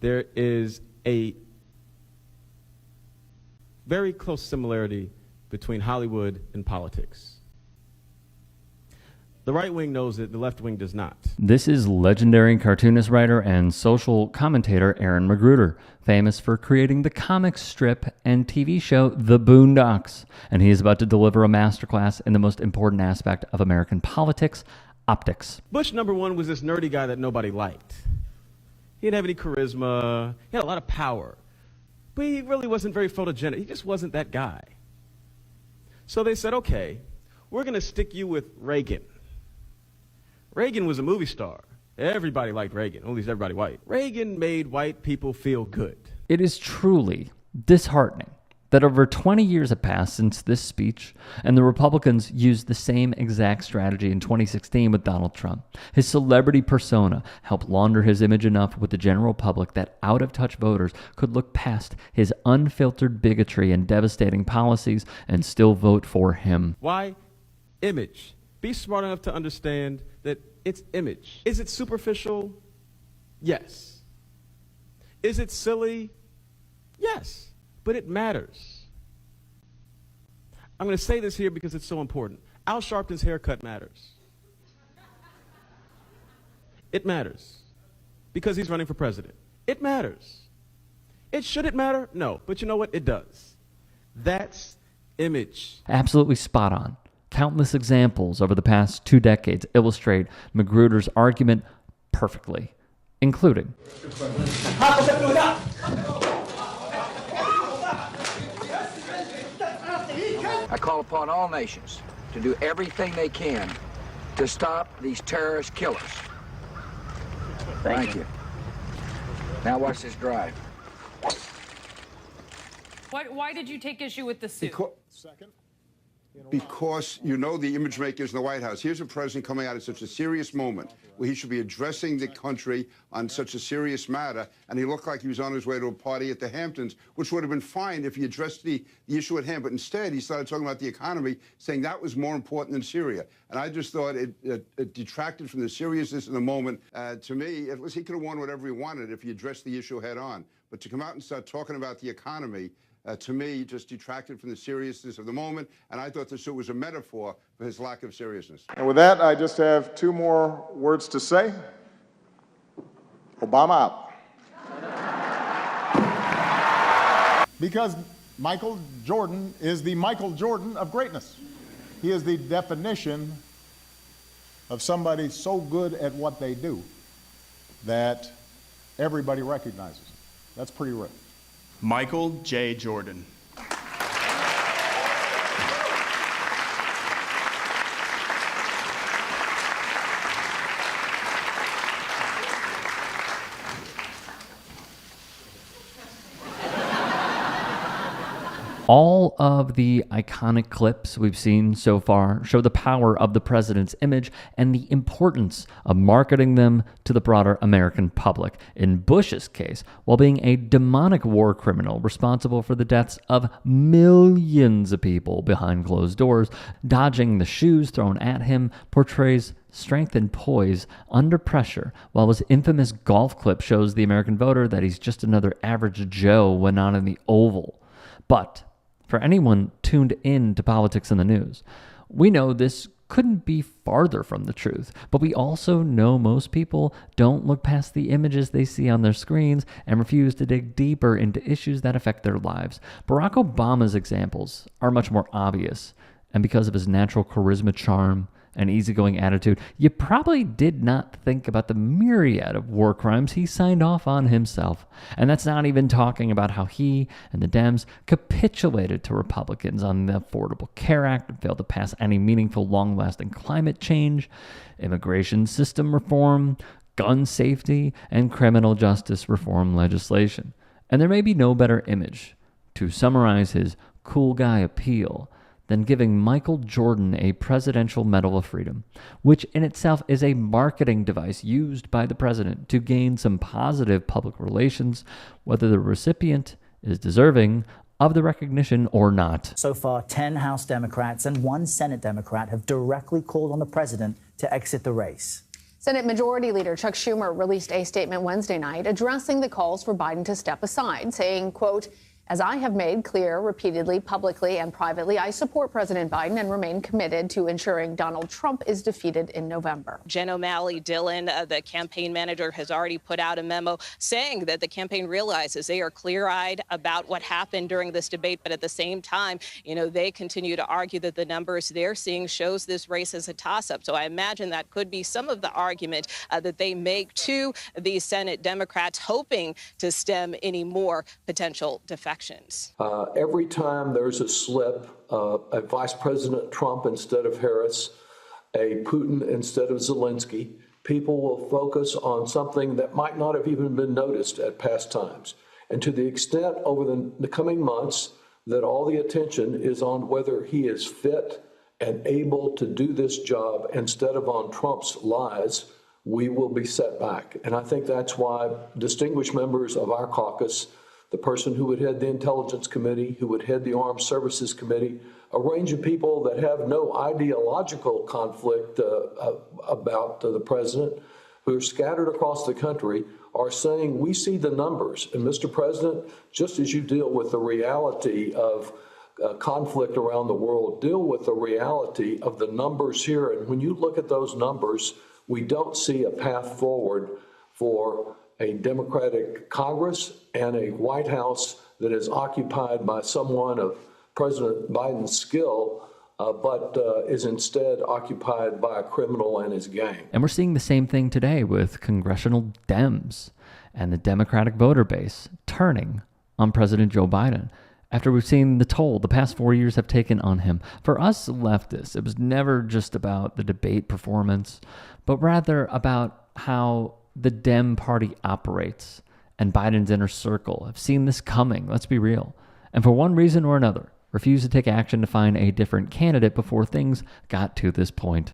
there is a very close similarity between Hollywood and politics. The right wing knows it, the left wing does not. This is legendary cartoonist, writer, and social commentator Aaron McGruder, famous for creating the comic strip and TV show The Boondocks. And he is about to deliver a masterclass in the most important aspect of American politics, optics. Bush #1 was this nerdy guy that nobody liked. He didn't have any charisma. He had a lot of power. But he really wasn't very photogenic. He just wasn't that guy. So they said, okay, we're going to stick you with Reagan. Reagan was a movie star. Everybody liked Reagan, at least everybody white. Reagan made white people feel good. It is truly disheartening that over 20 years have passed since this speech, and the Republicans used the same exact strategy in 2016 with Donald Trump. His celebrity persona helped launder his image enough with the general public that out-of-touch voters could look past his unfiltered bigotry and devastating policies and still vote for him. Why? Image. Be smart enough to understand that it's image. Is it superficial? Yes. Is it silly? Yes. But it matters. I'm going to say this here because it's so important. Al Sharpton's haircut matters. It matters. Because he's running for president. It matters. Should it matter? No. But you know what? It does. That's image. Absolutely spot on. Countless examples over the past 2 decades illustrate McGruder's argument perfectly, including I call upon all nations to do everything they can to stop these terrorist killers. Thank you. Now watch this drive. Why did you take issue with the suit? Because you know the image makers in the White House. Here's a president coming out at such a serious moment where he should be addressing the country on such a serious matter, and he looked like he was on his way to a party at the Hamptons, which would have been fine if he addressed the issue at hand. But instead, he started talking about the economy, saying that was more important than Syria. And I just thought it detracted from the seriousness of the moment. To me, at least he could have won whatever he wanted if he addressed the issue head on. But to come out and start talking about the economy, to me, just detracted from the seriousness of the moment, and I thought the suit was a metaphor for his lack of seriousness. And with that, I just have 2 more words to say. Obama out. Because Michael Jordan is the Michael Jordan of greatness. He is the definition of somebody so good at what they do that everybody recognizes it. That's pretty rare. Michael J. Jordan. All of the iconic clips we've seen so far show the power of the president's image and the importance of marketing them to the broader American public. In Bush's case, while being a demonic war criminal responsible for the deaths of millions of people behind closed doors, dodging the shoes thrown at him portrays strength and poise under pressure, while his infamous golf clip shows the American voter that he's just another average Joe when not in the Oval. But for anyone tuned in to politics and the news, we know this couldn't be farther from the truth, but we also know most people don't look past the images they see on their screens and refuse to dig deeper into issues that affect their lives. Barack Obama's examples are much more obvious, and because of his natural charisma, charm, and easygoing attitude, you probably did not think about the myriad of war crimes he signed off on himself. And that's not even talking about how he and the Dems capitulated to Republicans on the Affordable Care Act and failed to pass any meaningful, long-lasting climate change, immigration system reform, gun safety, and criminal justice reform legislation. And there may be no better image to summarize his cool guy appeal than giving Michael Jordan a Presidential Medal of Freedom, which in itself is a marketing device used by the president to gain some positive public relations, whether the recipient is deserving of the recognition or not. So far, 10 House Democrats and 1 Senate Democrat have directly called on the president to exit the race. Senate Majority Leader Chuck Schumer released a statement Wednesday night addressing the calls for Biden to step aside, saying, quote, "As I have made clear repeatedly, publicly and privately, I support President Biden and remain committed to ensuring Donald Trump is defeated in November." Jen O'Malley Dillon, the campaign manager, has already put out a memo saying that the campaign realizes they are clear-eyed about what happened during this debate, but at the same time, they continue to argue that the numbers they're seeing shows this race as a toss-up. So I imagine that could be some of the argument that they make to the Senate Democrats, hoping to stem any more potential defections. Every time there's a slip, a Vice President Trump instead of Harris, a Putin instead of Zelensky, people will focus on something that might not have even been noticed at past times. And to the extent over the coming months that all the attention is on whether he is fit and able to do this job instead of on Trump's lies, we will be set back. And I think that's why distinguished members of our caucus, the person who would head the Intelligence Committee, who would head the Armed Services Committee, a range of people that have no ideological conflict about the president, who are scattered across the country, are saying, we see the numbers. And Mr. President, just as you deal with the reality of conflict around the world, deal with the reality of the numbers here. And when you look at those numbers, we don't see a path forward for a Democratic Congress and a White House that is occupied by someone of President Biden's skill, but is instead occupied by a criminal and his gang. And we're seeing the same thing today with congressional Dems and the Democratic voter base turning on President Joe Biden after we've seen the toll the past 4 years have taken on him. For us leftists, it was never just about the debate performance, but rather about how the Dem party operates, and Biden's inner circle have seen this coming, let's be real, and for one reason or another, refused to take action to find a different candidate before things got to this point.